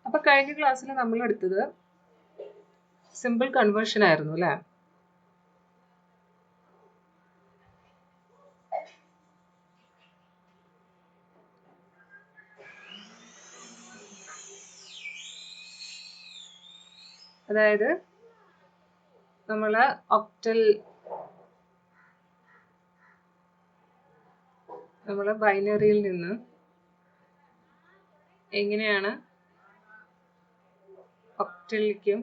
അപ്പോൾ കഴിഞ്ഞ ക്ലാസ്സിൽ നമ്മൾ എടുത്തത് സിമ്പിൾ കൺവേർഷൻ ആയിരുന്നു അല്ലേ? അതായത് നമ്മൾ ഒക്ടൽ നമ്മൾ ബൈനറിയിൽ നിന്ന് എങ്ങനെയാണ് ഒക്ടലിലേക്കും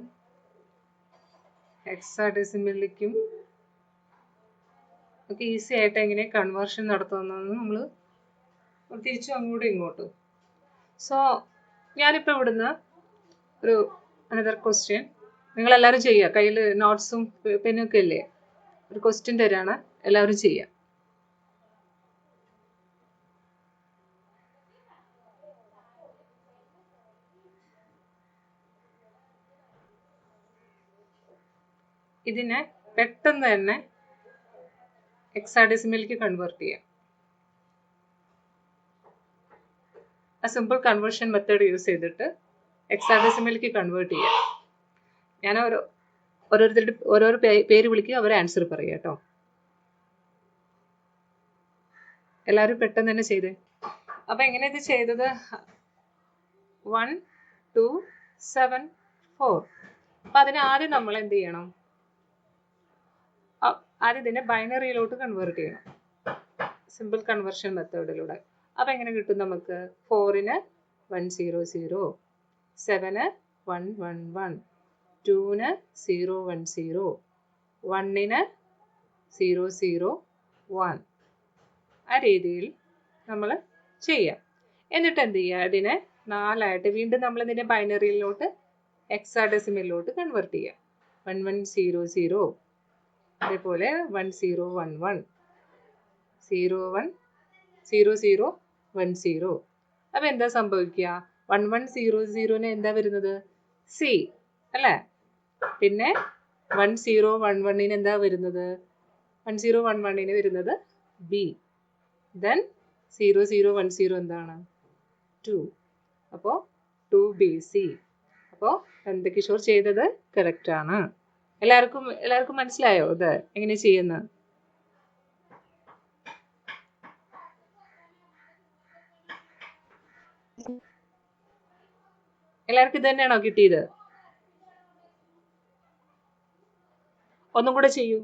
ഹെക്സാഡെസിമലിലേക്കും ഒക്കെ ഈസി ആയിട്ട് എങ്ങനെ കൺവേർഷൻ നടത്തുന്നതെന്ന് നമ്മൾ തിരിച്ചു അങ്ങോട്ടും ഇങ്ങോട്ടും. സോ ഞാനിപ്പോൾ ഇവിടുന്ന് ഒരു അനദർ ക്വസ്റ്റ്യൻ നിങ്ങളെല്ലാവരും ചെയ്യുക. കയ്യിൽ നോട്ട്സും പെന്നൊക്കെ ഇല്ലേ? ഒരു ക്വസ്റ്റ്യൻ തരാണ്, എല്ലാവരും ചെയ്യുക. ഇതിനെ പെട്ടെന്ന് തന്നെ ഹെക്സാഡെസിമലിലേക്ക് കൺവേർട്ട് ചെയ്യാം. ആ സിമ്പിൾ കൺവേർഷൻ മെത്തേഡ് യൂസ് ചെയ്തിട്ട് ഹെക്സാഡെസിമലിലേക്ക് കൺവേർട്ട് ചെയ്യാം. ഞാൻ ഓരോരുത്തരുടെ ഓരോരോ പേര് വിളിക്കുക, അവർ ആൻസർ പറയുക കേട്ടോ. എല്ലാവരും പെട്ടെന്ന് തന്നെ ചെയ്തേ. അപ്പം എങ്ങനെ ഇത് ചെയ്തത്? 1 2 7 4. അപ്പം അതിന് ആദ്യം നമ്മൾ എന്ത് ചെയ്യണം? ആദ്യം ഇതിനെ ബൈനറിയിലോട്ട് കൺവേർട്ട് ചെയ്യണം, സിമ്പിൾ കൺവേർഷൻ മെത്തേഡിലൂടെ. അപ്പം എങ്ങനെ കിട്ടും നമുക്ക്? 4ന് 100, 7ന് 111, 2ന് 010, 1ന് 001. ആ രീതിയിൽ നമ്മൾ ചെയ്യാം. എന്നിട്ട് എന്ത് ചെയ്യുക? ഇതിനെ 4ആയിട്ട് വീണ്ടും നമ്മൾ ഇതിൻ്റെ ബൈനറിയിലോട്ട് ഹെക്സാഡെസിമലിലോട്ട് കൺവേർട്ട് ചെയ്യാം. 1100, അതേപോലെ 1011, 0010. അപ്പം എന്താ സംഭവിക്കുക? 1100ന് എന്താ വരുന്നത്? സി അല്ലേ? പിന്നെ 1011ന് എന്താ വരുന്നത്? 1011ന് വരുന്നത് ബി. ദെൻ 0010 എന്താണ്? 2. അപ്പോൾ 2BC. അപ്പോൾ നന്ദകിഷോർ ചെയ്തത് കറക്റ്റാണ്. എല്ലാവർക്കും മനസ്സിലായോ ഇത് എങ്ങനെ ചെയ്യുന്നത്? എല്ലാവർക്കും ഇത് തന്നെയാണോ കിട്ടിയത്? ഒന്നും കൂടെ ചെയ്യൂ.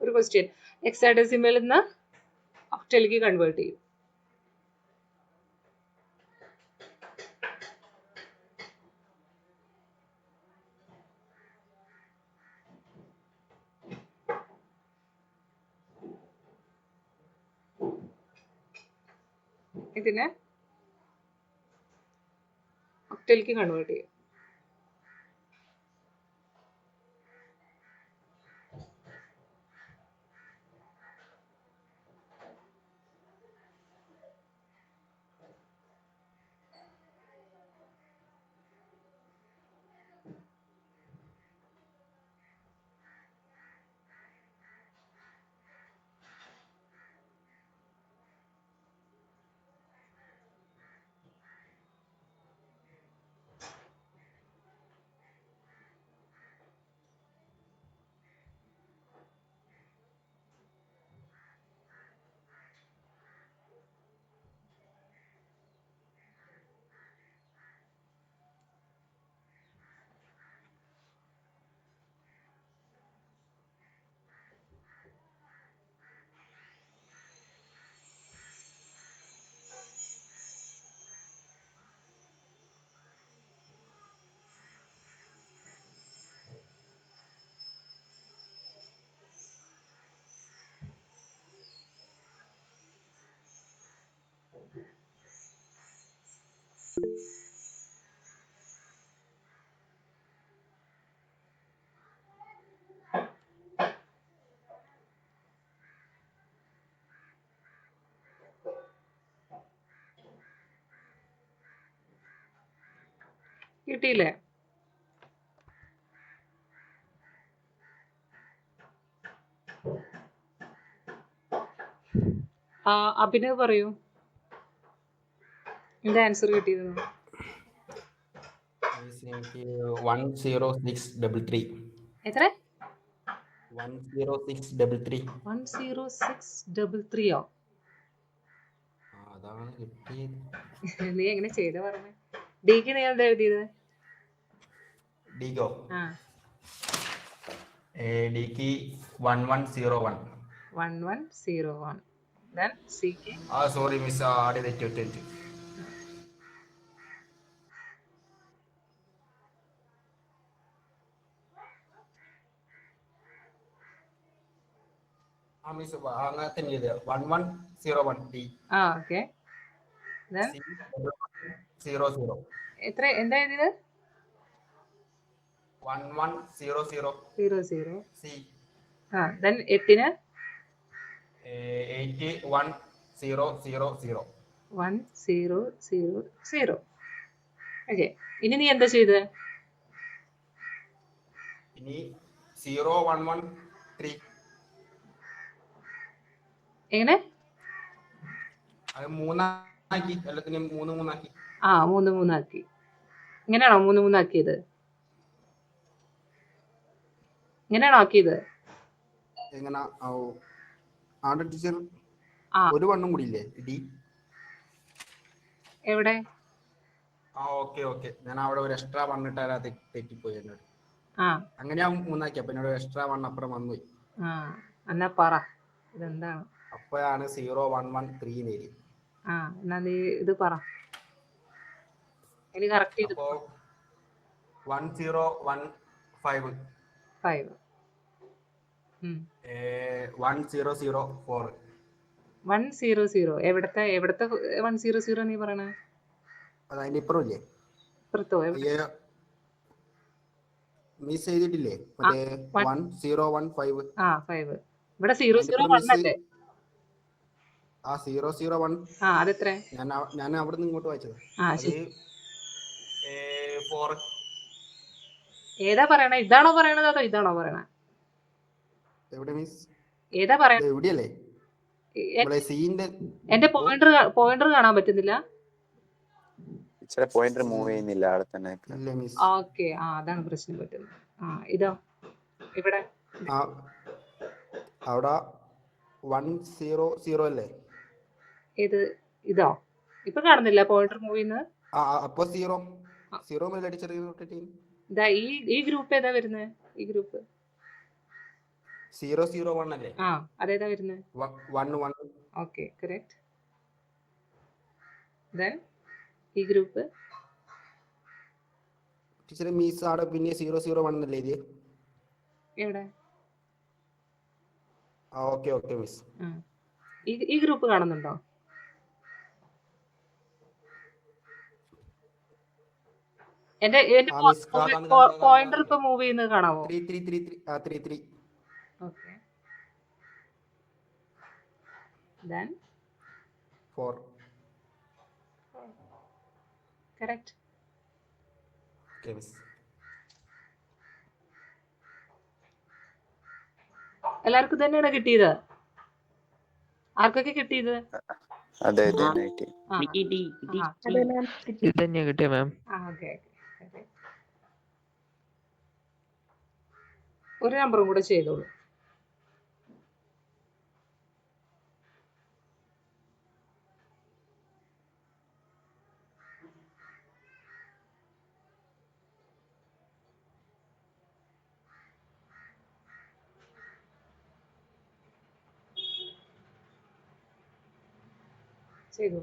ഒരു ക്വസ്റ്റ്യൻ. ഹെക്സാഡെസിമലിൽ നിന്ന് ഒക്ടലിലേക്ക് കൺവേർട്ട് ചെയ്യും. ഇതിനെ ഒക്ടലിലേക്ക് കൺവേർട്ട് ചെയ്യും. കിട്ടിയില്ലേ? അഭിനവ് പറയൂ. എന്താ ആൻസർ കിട്ടിയത്? മിസ് എനിക്ക് 10633. എത്ര? 10633. 10633 അതാണ് കിട്ടിയത്. നീ എങ്ങനെ ചെയ്ത പറഞ്ഞേ? ഡിക്ക് നീ എന്താ എഴുതിയത്? ഡിഗോ ആ ഡിക്ക് 1101. 1101. Then CK. സോറി മിസ്, ആടെ തെറ്റി. മിസ് അങ്ങനെ തന്നെ ചെയ്ത് 1101 ഡി. Okay. Then C 00. എത്ര എന്താ എഴുതിയത്? 1100 00. സി. Then 8-ന് 81000. 1000. ഓക്കെ. ഇനി നീ എന്താ ചെയ്തത്? ഇനി 0113. എങ്ങനെ? അത് 3 എല്ലാത്തിനും 3 ആക്കി. 3 ആക്കി. ഇങ്ങനെയാണോ 3 ആക്കിയത്? ഇങ്ങനെയാണോ ആക്കിയത്? എങ്ങനെ ടീച്ചർ ഒരു വണ്ണും കൂടി ഇല്ലേ ഡി? എവിടെ? ഓക്കെ ഞാൻ അവിടെ ഒരു എക്സ്ട്രാ വണ്ണിട്ട് തെറ്റിപ്പോയി എന്നോട്. അങ്ങനെ ഞാൻ 3 ആക്കി. അപ്പൊ എന്നോട് എക്സ്ട്രാ വൺ അപ്പുറം വന്നുപോയി. എന്നാ പറ ഇതെന്താണ്? അപ്പോഴാണ് 0113 നേരി. എന്നാ നീ ഇത് പറ. ഇനി കറക്റ്റ് ചെയ്ത്. അപ്പോ 1015. 1004. 100. എവിടത്തെ 100 നീ പറയണേ? അതിന്റെ ഇപ്പുറം ഇല്ലേ? ഇപ്പുറത്തോ? മിസ് ചെയ്തിട്ടില്ലേ മറ്റേ 1015? 5. ഇവിടെ 001 അല്ലേ? 001. അതെത്ര? ഞാൻ അവിടെ നിന്ന് ഇങ്ങോട്ട് വായിച്ചത്. അത് 4. ഏതാ പറയണേ? ഇതാണോ പറയണത് അതോ ഇതാണോ പറയണേ? എവിടെ മിസ്? ഏതാ പറയണേ? എവിടെയല്ലേ? എന്റെ പോയിന്റർ കാണാൻ പറ്റുന്നില്ല. പോയിന്റർ മൂവ് ചെയ്യുന്നില്ല അവിടെ തന്നെ. ഓക്കെ, അതാണ് പ്രശ്നം പറ്റുന്നത്. ഇതോ? ഇവിടെ അവിടെ 100 അല്ലേ? ഏത്? ഇതോ? ഇപ്പൊ കാണുന്നില്ല പോയിന്റർ മൂവ് ചെയ്യുന്നത്. അപ്പൊ 0 മേലെ അടിച്ചെറിയ. ഈ ഗ്രൂപ്പ് ഏതാ വരുന്നത്? ഈ ഗ്രൂപ്പ് 001 അല്ലേ? അതേതാ വരുന്നത്? 11. Okay, correct. ദെൻ ഈ ഗ്രൂപ്പ് ടീച്ചർ മിസ് അവിടെ പിന്നെ 001 അല്ലേ ഇത്? എവിടെ? Okay miss. ഈ ഗ്രൂപ്പ് കാണുന്നുണ്ടോ? എന്റെ പോയിന്റർ ഇപ്പൊ മൂവ് ചെയ്യുന്നത് കാണാമോ? 333. Okay. Then 4. Correct. Okay, miss. എല്ലാവർക്കും തന്നെയാണ് കിട്ടിയത്? ആർക്കൊക്കെ കിട്ടിയത്? അതെ കിട്ടിയ മാം. ഒരു നമ്പറും കൂടെ ചെയ്തോളൂ. ചെയ്തു.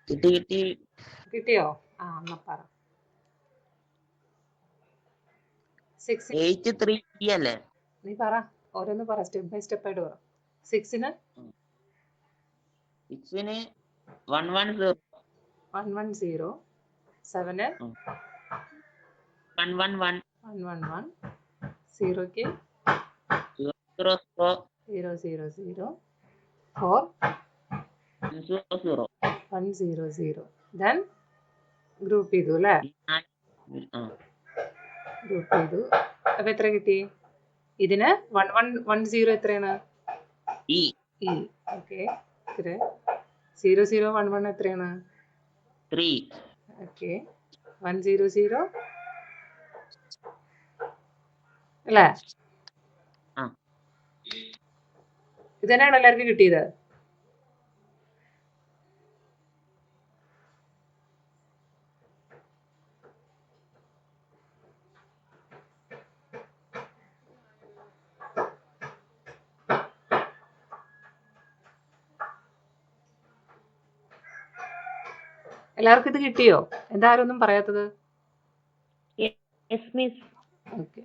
കിട്ടിയോ? ആ എന്നാ പറ. 6 നീ പറ, ഓരോന്ന് പറ, സ്റ്റെപ്പ് ബൈ സ്റ്റെപ്പ് ആയിട്ട് പറ. 6-ന് 110 110, 7-ന് 111 111, 0-ക്ക് 000 000, 4 100 100. ദെൻ ഗ്രൂപ്പ് ചെയ്തു അല്ലേ? ഗ്രൂപ്പ് ചെയ്തു. അപ്പൊ എത്ര കിട്ടി? ഇതിന് 1110 എത്രയാണ്? E E. ഓക്കെ. 0011 എത്രയാണ്? 3 ഓക്കെ. 100 അല്ലേ? ആ. ഇത് തന്നെയാണ് എല്ലാവർക്കും കിട്ടിയത്. എല്ലാവർക്കും ഇത് കിട്ടിയോ? എന്താ ആരും ഒന്നും പറയാത്തത്? ഓക്കെ.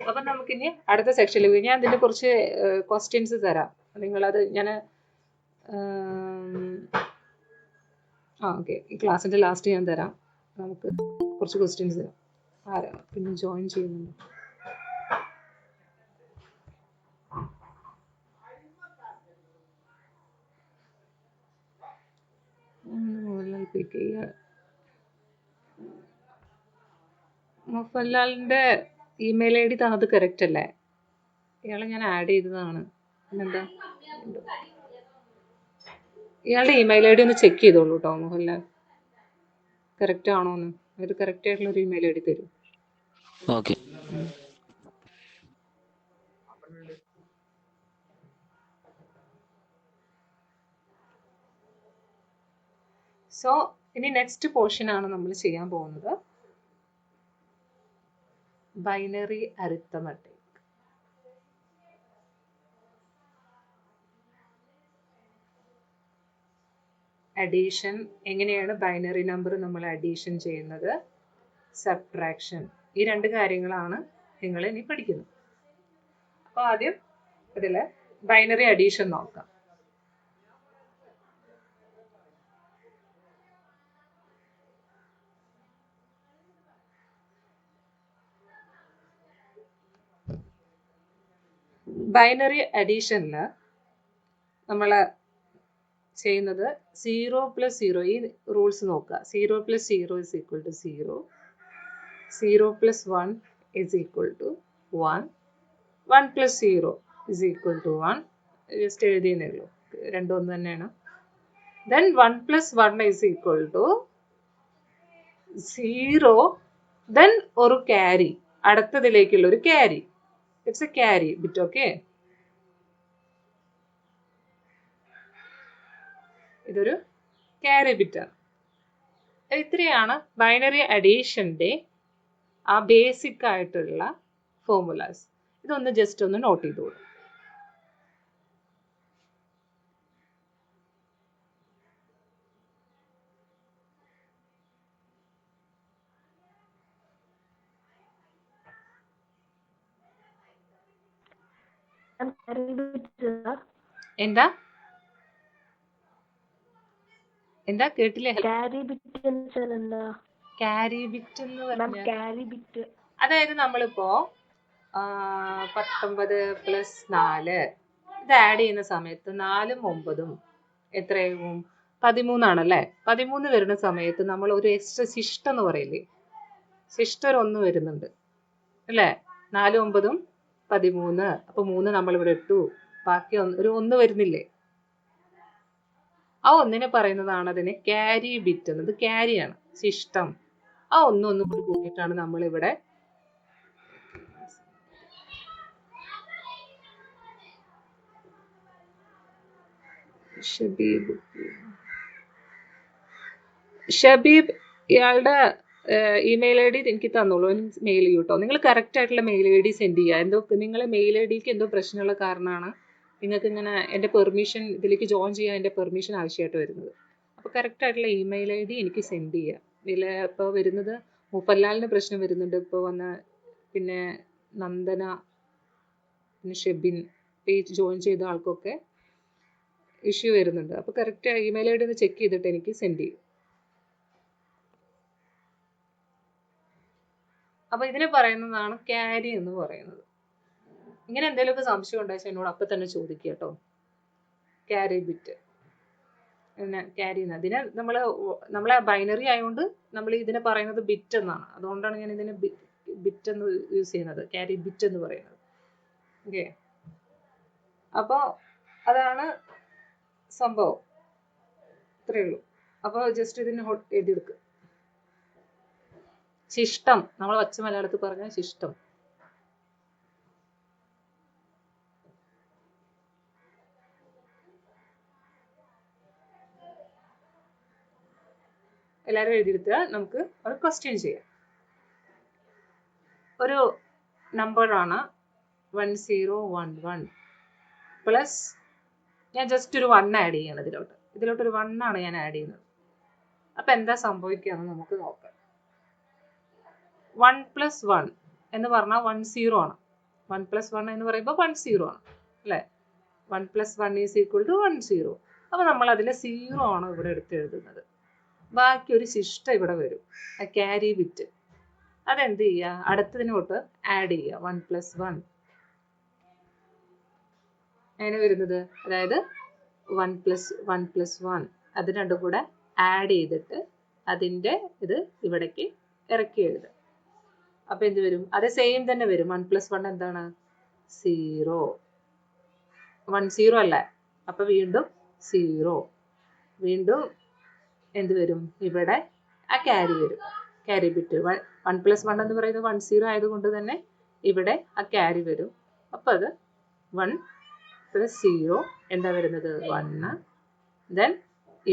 അപ്പൊ നമുക്കിനി അടുത്ത സെക്ഷനിൽ പോയി ഞാൻ ഇതിന്റെ കുറച്ച് ക്വസ്റ്റ്യൻസ് തരാം. നിങ്ങളത് ഞാൻ ഓക്കെ, ഈ ക്ലാസ്സിന്റെ ലാസ്റ്റ് ഞാൻ തരാം. നമുക്ക് കുറച്ച് ക്വസ്റ്റ്യൻസ് തരാം. ആരാ പിന്നെ ജോയിൻ ചെയ്യുന്നുണ്ട്? മോഹൻലാലിന്റെ ഇമെയിൽ ഐ ഡി തന്നത് കറക്റ്റ് അല്ലേ? ഇയാളെ ഞാൻ ആഡ് ചെയ്തതാണ്. പിന്നെന്താ, ഇയാളുടെ ഇമെയിൽ ഐ ഡി ഒന്ന് ചെക്ക് ചെയ്തോളൂ കേട്ടോ. മോഹൻലാൽ കറക്റ്റ് ആണോന്ന്, ഒരു കറക്റ്റ് ആയിട്ടുള്ള ഒരു ഇമെയിൽ ഐ ഡി തരും. ഓക്കെ. സോ ഇനി നെക്സ്റ്റ് പോർഷൻ ആണ് നമ്മൾ ചെയ്യാൻ പോകുന്നത്, ബൈനറി അരിത്തമെറ്റിക്. അഡീഷൻ, എങ്ങനെയാണ് ബൈനറി നമ്പർ നമ്മൾ അഡീഷൻ ചെയ്യുന്നത്, സബ്ട്രാക്ഷൻ, ഈ രണ്ട് കാര്യങ്ങളാണ് നിങ്ങൾ ഇനി പഠിക്കുന്നത്. അപ്പോൾ ആദ്യം ഇതിൽ ബൈനറി അഡീഷൻ നോക്കാം. ബൈനറി അഡീഷനിൽ നമ്മൾ ചെയ്യുന്നത് 0 + 0, ഈ റൂൾസ് നോക്കുക. 0 + 0 = 0, 0 + 1 = 1, 1 + 0 = 1. ജസ്റ്റ് എഴുതിയെന്നേ ഉള്ളൂ, രണ്ടും ഒന്ന് തന്നെയാണ്. ദെൻ 1 + 1 = 0, ദെൻ ഒരു ക്യാരി, അടുത്തതിലേക്കുള്ള ഒരു carry. It's A carry bit. Okay, ഇതൊരു ക്യാരി ബിറ്റാണ്. ഇത്രയാണ് ബൈനറി അഡീഷന്റെ ആ ബേസിക് ആയിട്ടുള്ള ഫോർമുലാസ്. ഇതൊന്ന് ജസ്റ്റ് ഒന്ന് നോട്ട് ചെയ്തോളൂ. എന്താ എന്താ കേട്ടില്ലേ? ക്യാരി ബിറ്റ് എന്ന് പറഞ്ഞാൽ അതായത് നമ്മളിപ്പോ 19 + 4 ഇത് ആഡ് ചെയ്യുന്ന സമയത്ത് 4ഉം 9ഉം എത്രയാവും? 13 ആണല്ലേ? 13 വരുന്ന സമയത്ത് നമ്മൾ ഒരു എക്സ്ട്രാ ശിഷ്ടം എന്ന് പറയില്ലേ, ശിഷ്ടം ഒരു 1 വരുന്നുണ്ട് അല്ലേ? 4ഉം 9ഉം 13. അപ്പൊ 3 നമ്മൾ ഇവിടെ ഇട്ടു, ബാക്കി ഒരു 1 വരുന്നില്ലേ? ആ 1നെ പറയുന്നതാണ് അതിന് ക്യാരി ബിറ്റ് എന്നത്. ക്യാരിയാണ്, ശിഷ്ടം. ആ ഒന്നും കൂടി കൂട്ടിയിട്ടാണ് നമ്മൾ ഇവിടെ ഷബീബ് ഇയാളുടെ ഇമെയിൽ ഐ ഡി എനിക്ക് തന്നോളൂ, മെയിൽ ചെയ്യൂ കേട്ടോ. നിങ്ങൾ കറക്റ്റ് ആയിട്ടുള്ള മെയിൽ ഐ ഡി സെൻഡ് ചെയ്യുക. എന്തോ നിങ്ങളെ മെയിൽ ഐ ഡിക്ക് എന്തോ പ്രശ്നമുള്ള കാരണമാണ് നിങ്ങൾക്ക് ഇങ്ങനെ എൻ്റെ പെർമിഷൻ ഇതിലേക്ക് ജോയിൻ ചെയ്യാൻ എൻ്റെ പെർമിഷൻ ആവശ്യമായിട്ട് വരുന്നത്. അപ്പോൾ കറക്റ്റ് ആയിട്ടുള്ള ഇമെയിൽ ഐ ഡി എനിക്ക് സെൻഡ് ചെയ്യുക. ഇതിൽ ഇപ്പോൾ വരുന്നത് മൂപ്പൻലാലിന് പ്രശ്നം വരുന്നുണ്ട്, ഇപ്പോൾ വന്ന പിന്നെ നന്ദന, പിന്നെ ഷെബിൻ, പേജ് ജോയിൻ ചെയ്ത ആൾക്കൊക്കെ ഇഷ്യൂ വരുന്നുണ്ട്. അപ്പോൾ കറക്റ്റ് ഇമെയിൽ ഐ ഡി ഒന്ന് ചെക്ക് ചെയ്തിട്ട് എനിക്ക് സെൻഡ് ചെയ്യും. അപ്പോൾ ഇതിനെ പറയുന്നതാണ് ക്യാരി എന്ന് പറയുന്നത്. ഇങ്ങനെ എന്തെങ്കിലുമൊക്കെ സംശയം ഉണ്ടാച്ചാൽ എന്നോട് അപ്പം തന്നെ ചോദിക്കുക കേട്ടോ. ക്യാരി ബിറ്റ് പിന്നെ ക്യാരി എന്ന് അതിനെ നമ്മളെ ബൈനറി ആയതുകൊണ്ട് നമ്മൾ ഇതിനെ പറയുന്നത് ബിറ്റ് എന്നാണ്. അതുകൊണ്ടാണ് ഞാൻ ഇതിനെ ബിറ്റ് എന്ന് യൂസ് ചെയ്യുന്നത്, ക്യാരി ബിറ്റ് എന്ന് പറയുന്നത്. ഓക്കെ, അപ്പോൾ അതാണ് സംഭവം, ഇത്രയേ ഉള്ളൂ. അപ്പോൾ ജസ്റ്റ് ഇതിന് എഴുതിയെടുക്കുക. ശിഷ്ടം, നമ്മൾ പച്ച മലയാളത്തിൽ പറഞ്ഞ ശിഷ്ടം. എല്ലാവരും എഴുതിയെടുക്കുക. നമുക്ക് ഒരു ക്വസ്റ്റ്യൻ ചെയ്യാം. ഒരു നമ്പറാണ് 1011 പ്ലസ്, ഞാൻ ജസ്റ്റ് ഒരു 1 ആഡ് ചെയ്യണം ഇതിലോട്ടൊരു 1 ആണ് ഞാൻ ആഡ് ചെയ്യുന്നത്. അപ്പം എന്താ സംഭവിക്കുകയെന്ന് നമുക്ക് നോക്കാം. 1 + 1 എന്ന് പറഞ്ഞാൽ 10 ആണ്. 1 + 1 എന്ന് പറയുമ്പോൾ 10 ആണ് അല്ലേ. 1 + 1 = 10. അപ്പോൾ നമ്മൾ അതിൽ 0 ആണ് ഇവിടെ എടുത്ത് എഴുതുന്നത്. ബാക്കി ഒരു ശിഷ്ട ഇവിടെ വരും, ക്യാരി ബിറ്റ്. അതെന്ത് ചെയ്യുക, അടുത്തതിനോട്ട് ആഡ് ചെയ്യുക. 1 + 1 അങ്ങനെ വരുന്നത്, അതായത് 1 + 1 അത് രണ്ടും കൂടെ ആഡ് ചെയ്തിട്ട് അതിൻ്റെ ഇത് ഇവിടേക്ക് ഇറക്കി എഴുതുക. അപ്പം എന്ത് വരും, അത് സെയിം തന്നെ വരും. 1 + 1 എന്താണ്, 0. 10 അല്ലേ, അപ്പം വീണ്ടും 0. വീണ്ടും എന്ത് വരും, ഇവിടെ ആ ക്യാരി വരും, ക്യാരി ബിറ്റ്. 1 + 1 എന്ന് പറയുന്നത് 10 ആയതുകൊണ്ട് തന്നെ ഇവിടെ ആ ക്യാരി വരും. അപ്പം അത് 1 + 0 എന്താ വരുന്നത്, 1. ദെൻ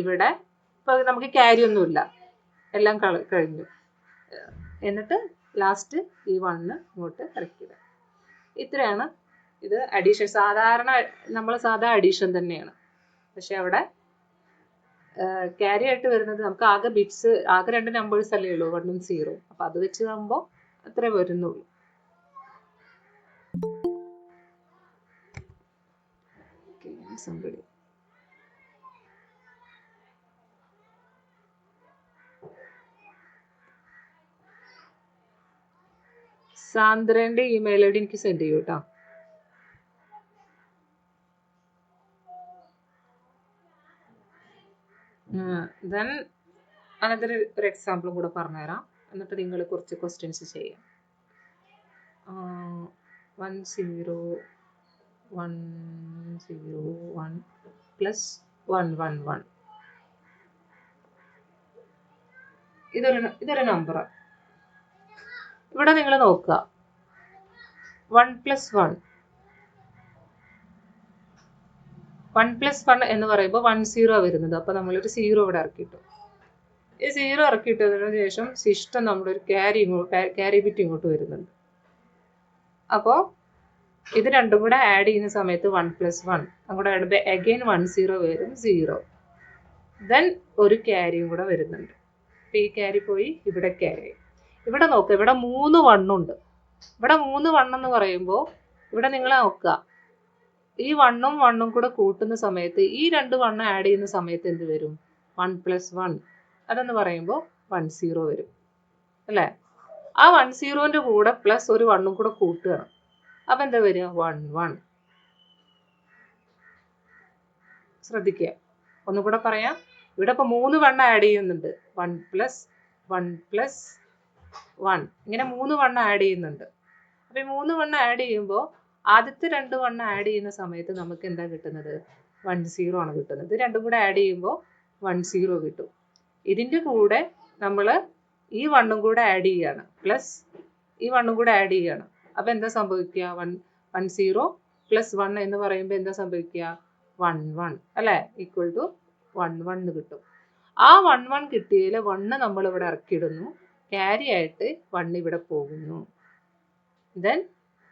ഇവിടെ ഇപ്പോൾ നമുക്ക് ക്യാരി ഒന്നുമില്ല, എല്ലാം കഴിഞ്ഞു. എന്നിട്ട് ലാസ്റ്റ് ഈ 1 ഇങ്ങോട്ട് ഇറക്കിയിടുക. ഇത്രയാണ് ഇത് അഡീഷൻ. നമ്മൾ സാധാ അഡീഷൻ തന്നെയാണ്. പക്ഷെ അവിടെ ക്യാരി ആയിട്ട് വരുന്നത് നമുക്ക് ആകെ ബിറ്റ്സ്, ആകെ 2 നമ്പേഴ്സ് അല്ലേ ഉള്ളൂ, 1 ഉം 0. അപ്പം അത് വെച്ച് നോക്കുമ്പോൾ അത്രേ വരുന്നുള്ളൂ. സാന്ദ്രന്റെ ഇമെയിൽ ഐ ഡി എനിക്ക് സെൻഡ് ചെയ്യൂ കേട്ടോ. ദെൻ അനന്തര ഒരു എക്സാമ്പിളും കൂടെ പറഞ്ഞുതരാം, എന്നിട്ട് നിങ്ങൾ കുറച്ച് ക്വസ്റ്റ്യൻസ് ചെയ്യാം. 10101 + 111 ഇതൊരു നമ്പറാണ്. ഇവിടെ നിങ്ങൾ നോക്കുക, 1 + 1 എന്ന് പറയുമ്പോൾ 10 വരുന്നത്. അപ്പോൾ നമ്മളൊരു 0 ഇവിടെ ഇറക്കിയിട്ടു. ഈ 0 ഇറക്കിയിട്ടതിന് ശേഷം ശിഷ്ടം നമ്മുടെ ഒരു ക്യാരി ബിറ്റ് ഇങ്ങോട്ട് വരുന്നുണ്ട്. അപ്പോൾ ഇത് രണ്ടും കൂടെ ആഡ് ചെയ്യുന്ന സമയത്ത് 1 + 1 അങ്ങോട്ട് ആഡ് അഗെയിൻ 10 വരും, 0. ദെൻ ഒരു ക്യാരിയും കൂടെ വരുന്നുണ്ട്. അപ്പോൾ ഈ ക്യാരി പോയി ഇവിടെ ക്യാരി. ഇവിടെ നോക്കുക, ഇവിടെ 3 1 ഉണ്ട്. ഇവിടെ 3 1 എന്ന് പറയുമ്പോൾ ഇവിടെ നിങ്ങൾ നോക്കുക, ഈ 1 ഉം 1 ഉം കൂടെ കൂട്ടുന്ന സമയത്ത് ഈ 2 1 ആഡ് ചെയ്യുന്ന സമയത്ത് എന്ത് വരും, 1 + 1 അതെന്ന് പറയുമ്പോൾ 10 വരും അല്ലേ. ആ 10ന്റെ കൂടെ പ്ലസ് ഒരു 1 ഉം കൂടെ കൂട്ടുകയാണ്. അപ്പം എന്താ വരിക, 11. ശ്രദ്ധിക്കുക, ഒന്നുകൂടെ പറയാം. ഇവിടെ ഇപ്പോൾ 3 1 ആഡ് ചെയ്യുന്നുണ്ട്, 1 + 1 ഇങ്ങനെ 3 1 ആഡ് ചെയ്യുന്നുണ്ട്. അപ്പോൾ ഈ 3 1 ആഡ് ചെയ്യുമ്പോൾ ആദ്യത്തെ 2 1 ആഡ് ചെയ്യുന്ന സമയത്ത് നമുക്ക് എന്താ കിട്ടുന്നത്, 10 ആണ് കിട്ടുന്നത്. ഇത് രണ്ടും കൂടെ ആഡ് ചെയ്യുമ്പോൾ 10 കിട്ടും. ഇതിൻ്റെ കൂടെ നമ്മൾ ഈ 1 ഉം കൂടെ ആഡ് ചെയ്യുകയാണ്, പ്ലസ് ഈ 1 ഉം കൂടെ ആഡ് ചെയ്യുകയാണ്. അപ്പോൾ എന്താ സംഭവിക്കുക, 10 + 1 എന്ന് പറയുമ്പോൾ എന്താ സംഭവിക്കുക, 11 അല്ലേ, = 11 കിട്ടും. ആ 11 കിട്ടിയതിൽ 1 നമ്മൾ ഇവിടെ ഇറക്കിയിടുന്നു, ക്യാരി ആയിട്ട് 1 ഇവിടെ പോകുന്നു. ദെൻ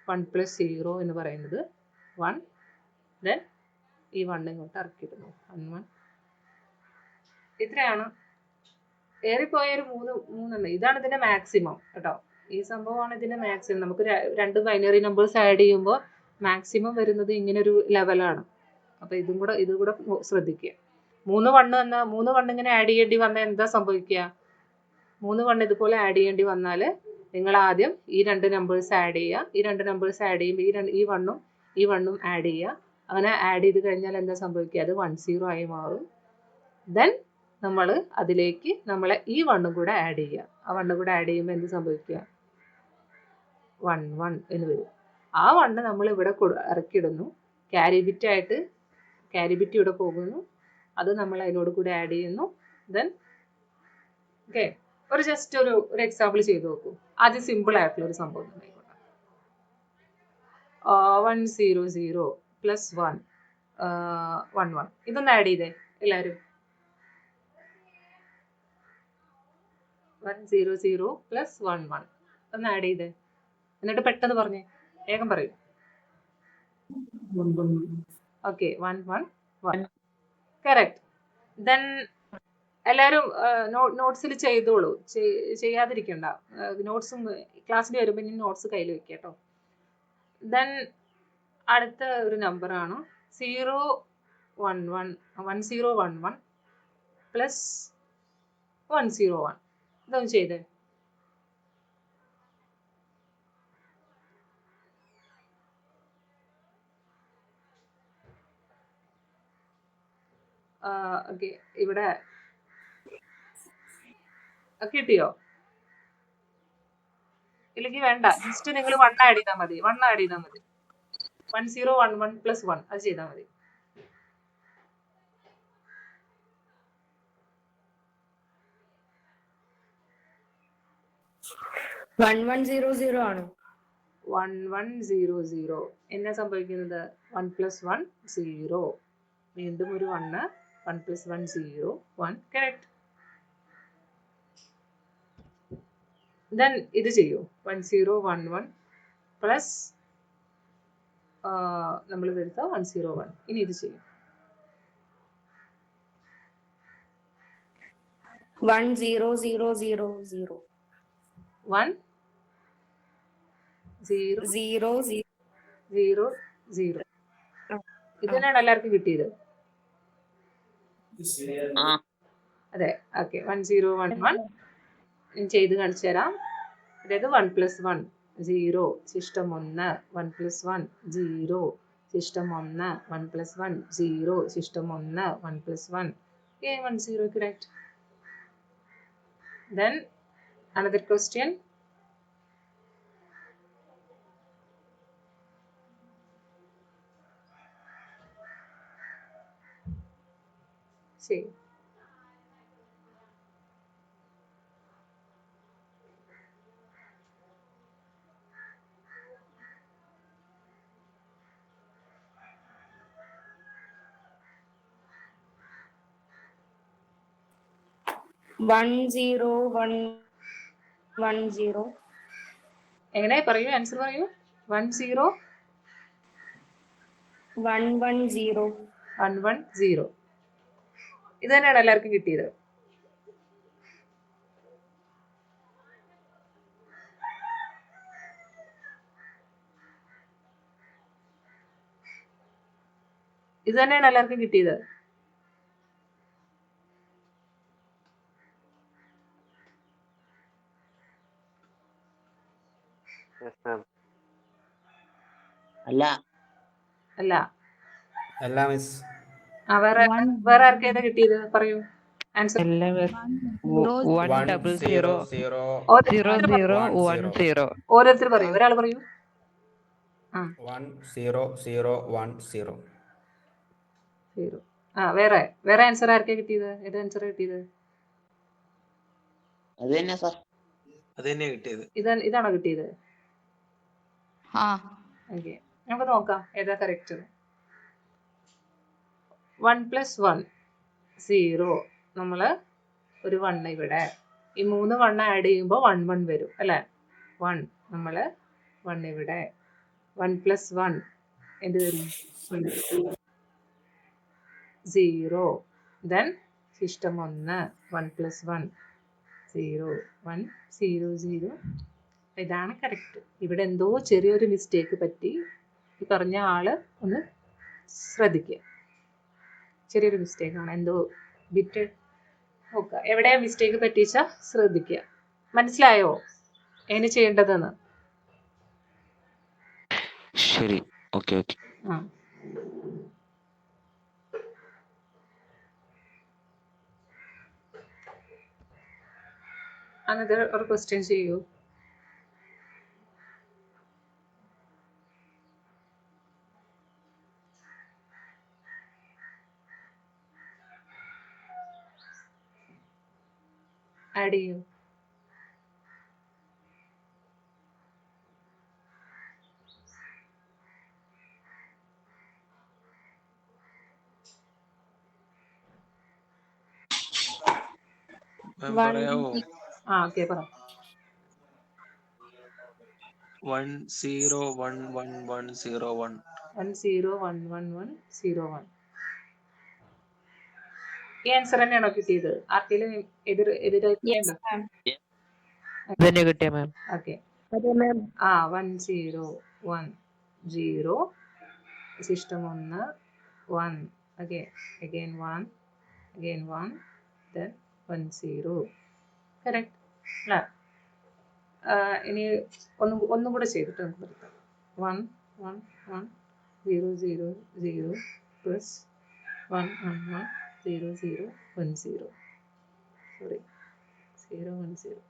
1 + 0 എന്ന് പറയുന്നത് 1. ദെൻ ഈ 1 ഇങ്ങോട്ട് ഇറക്കിയിടുന്നു, 11. ഇത്രയാണ്. ഏറിപ്പോയ ഒരു മൂന്നെണ്ണം. ഇതാണ് ഇതിന്റെ മാക്സിമം കേട്ടോ. ഈ സംഭവമാണ് ഇതിന്റെ മാക്സിമം. നമുക്ക് രണ്ട് ബൈനറി നമ്പേഴ്സ് ആഡ് ചെയ്യുമ്പോൾ മാക്സിമം വരുന്നത് ഇങ്ങനെ ഒരു ലെവലാണ്. അപ്പൊ ഇത് കൂടെ ശ്രദ്ധിക്കുക. 3 1 ഇങ്ങനെ ആഡ് ചെയ്യേണ്ടി വന്നാൽ എന്താ സംഭവിക്കുക? 3 1 ഇതുപോലെ ആഡ് ചെയ്യേണ്ടി വന്നാൽ നിങ്ങൾ ആദ്യം ഈ 2 നമ്പേഴ്സ് ആഡ് ചെയ്യുക. ഈ 2 നമ്പേഴ്സ് ആഡ് ചെയ്യുമ്പോൾ ഈ വണ്ണും ആഡ് ചെയ്യുക. അങ്ങനെ ആഡ് ചെയ്ത് കഴിഞ്ഞാൽ എന്താ സംഭവിക്കുക? അത് 10 ആയി മാറും. ദെൻ നമ്മൾ അതിലേക്ക് ഈ വണ്ണും കൂടെ ആഡ് ചെയ്യുക. ആ വണ്ണും കൂടെ ആഡ് ചെയ്യുമ്പോൾ എന്ത് സംഭവിക്കുക? 1 1 എന്ന് വരും. ആ വണ്ണ് നമ്മൾ ഇവിടെ ഇറക്കിയിടുന്നു. ക്യാരി ബിറ്റ് ഇവിടെ പോകുന്നു. അത് നമ്മൾ അതിനോട് കൂടെ ആഡ് ചെയ്യുന്നു. ദെൻ ഓക്കെ, ജസ്റ്റ് ഒരു എക്സാമ്പിൾ ചെയ്ത് നോക്കൂ. ആദ്യം സിമ്പിൾ ആയിട്ടുള്ള ഒരു സംഭവം ആയിക്കോട്ടെ. 1 0 0 പ്ലസ് 1 1 1. ഇതൊന്ന് ആഡ് ചെയ്തേ എല്ലാവരും. 1 0 0 പ്ലസ് 1 1 ഒന്ന് ആഡ് ചെയ്തേ. എന്നിട്ട് പെട്ടെന്ന് പറഞ്ഞേ, വേഗം പറയൂ. ഓക്കെ, 1 1 1. കറക്റ്റ്. ദെൻ എല്ലാവരും നോട്ട്സിൽ ചെയ്തോളൂ, ചെയ്യാതിരിക്കണ്ട. നോട്ട്സും ക്ലാസ്സിൽ വരുമ്പോൾ ഇനി നോട്ട്സ് കയ്യിൽ വെക്കുക കേട്ടോ. ദെൻ അടുത്ത ഒരു നമ്പറാണ് 0 1 1 1 0 1 1 പ്ലസ് 1 0 1. ഇതൊന്ന് ചെയ്തേ. ഓക്കെ, ഇവിടെ കിട്ടിയോ? ഇല്ലെങ്കിൽ വേണ്ട, ജസ്റ്റ് നിങ്ങൾ 1 ആഡ് ചെയ്താൽ മതി. 1 0 1 1 പ്ലസ് 1 അത് ചെയ്താൽ മതി. One 1 0 0 ആണ്. 1 1 0 0. എന്നാ സംഭവിക്കുന്നത്? 1 പ്ലസ് 1 0. വീണ്ടും ഒരു 1. 1 പ്ലസ് 1 0 1. കറക്റ്റ്. ദെൻ ഇത് ചെയ്യൂ. 1 0 1 1 പ്ലസ് നമ്മൾ വരുത്ത 1 0 1. ഇനി ഇത് ചെയ്യും. 1 0 0 0 0. 1 0 0 0 0. ഇതന്നെയാണ് എല്ലാവർക്കും കിട്ടിയത്. അതെ, ഓക്കെ. 1 0 1 1 ചെയ്ത് കാണിച്ചു തരാം. അതായത് 1 പ്ലസ് 1 0 ശിഷ്ടം 1. 1 പ്ലസ് 1 0 ശിഷ്ടം 1. 1 പ്ലസ് 1 0 ശിഷ്ടം 1. 1 plus 1 1 0. correct. Then another question. See. One 0 1 1 0. എങ്ങനെ പറയൂ? ആൻസർ പറയൂ. 1 0 1 1 0. 1 1 0. ഇത് തന്നെയാണ് എല്ലാവർക്കും കിട്ടിയത്. ഇത് തന്നെയാണ് എല്ലാവർക്കും കിട്ടിയത്. അല്ല അല്ല, എല്ലാ മിസ്. വേറെ ആർക്കേതാ കിട്ടിയത്? പറയൂ ആൻസർ. എല്ലാം 1 0 0 0 1 0. ഓരോരുത്തർ പറയൂ. ഒരാൾ പറയൂ. 1 0 0 1 0. വേറെ ആൻസർ ആർക്കാ കിട്ടിയത്? ഏത് ആൻസർ കിട്ടിയത്? അത് തന്നെ സാർ. ഇതാണോ കിട്ടിയത്? ഓക്കെ, നമുക്ക് നോക്കാം ഏതാ കറക്റ്റ്. 1 പ്ലസ് 1 0. നമ്മൾ ഒരു 1 ഇവിടെ, ഈ 3 1 ആഡ് ചെയ്യുമ്പോൾ 1 1 വരും അല്ലേ? 1 നമ്മൾ 1 ഇവിടെ. 1 പ്ലസ് 1 എന്ത് വരും? 0. Then system 1 1 plus 1 0 1 0 0. ഇതാണ് കറക്റ്റ്. ഇവിടെ എന്തോ ചെറിയൊരു മിസ്റ്റേക്ക് പറ്റി. ഈ പറഞ്ഞ ആള് ഒന്ന് ശ്രദ്ധിക്കുക. ചെറിയൊരു മിസ്റ്റേക്കാണ്, എന്തോ ബിറ്റ് നോക്കുക. എവിടെയാ മിസ്റ്റേക്ക് പറ്റിച്ചാൽ ശ്രദ്ധിക്കുക. മനസ്സിലായോ എങ്ങനെ ചെയ്യേണ്ടതെന്ന്? ശരി. ഓക്കെ. ആ another ഒരു ക്വസ്റ്റ്യൻ ചെയ്യൂ. ആഡ് ചെയ്യൂ. പറയാവോ? ഓക്കെ പറ. 10111101. 10111101. ഈ ആൻസർ തന്നെയാണോ കിട്ടിയത്? ആർക്കെങ്കിലും എതിരായിട്ടുണ്ടോ? ഇതന്നെ കിട്ടിയ ma'am. Okay. 1010 system 1 1 again 1 again 1 then 10. Correct അല്ല? ഇനി ഒന്നും കൂടെ ചെയ്തിട്ട് നമുക്ക് നിർത്താം. 1 1 1 0 0 0 പ്ലസ് 1 1 1 0 0 1 0. സോറി 0 1 0.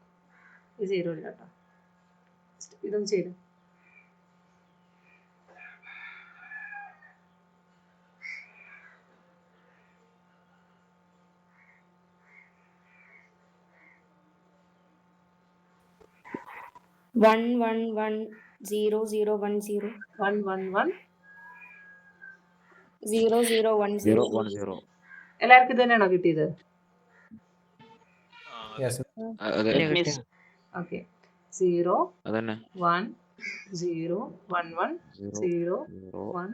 ഈ 0 ഇല്ല കേട്ടോ. ഇതും ചെയ്തു. One one one 0 0 1 0 1 1 1 0 0 1 0 1 0. എല്ലാവർക്കും ഇത് തന്നെയാണോ കിട്ടിയത്? യെസ്. ഓക്കെ. 0 അതന്നെ 1 0 1 1 0 1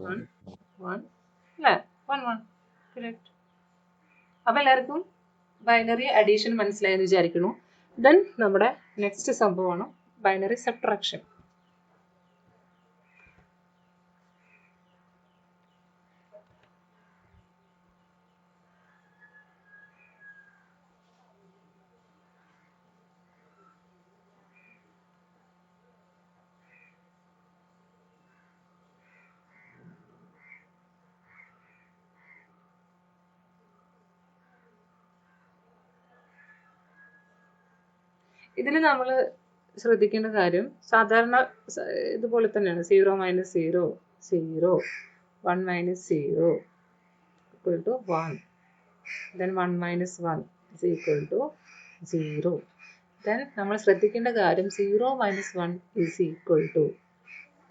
1 1 അല്ലേ? 1 1 കറക്റ്റ്. അപ്പം എല്ലാവർക്കും ബൈനറി അഡീഷൻ മനസ്സിലായെന്ന് വിചാരിക്കുന്നു. ദെൻ നമ്മുടെ നെക്സ്റ്റ് സംഭവമാണ് ബൈനറി സബ്ട്രാക്ഷൻ. ഇതിൽ നമ്മൾ ശ്രദ്ധിക്കേണ്ട കാര്യം സാധാരണ ഇതുപോലെ തന്നെയാണ്. 0 minus 0 0 1 minus 0 equal to 1. then 1 minus 1 is equal to 0. then നമ്മൾ ശ്രദ്ധിക്കേണ്ട കാര്യം 0 മൈനസ് 1 is equal to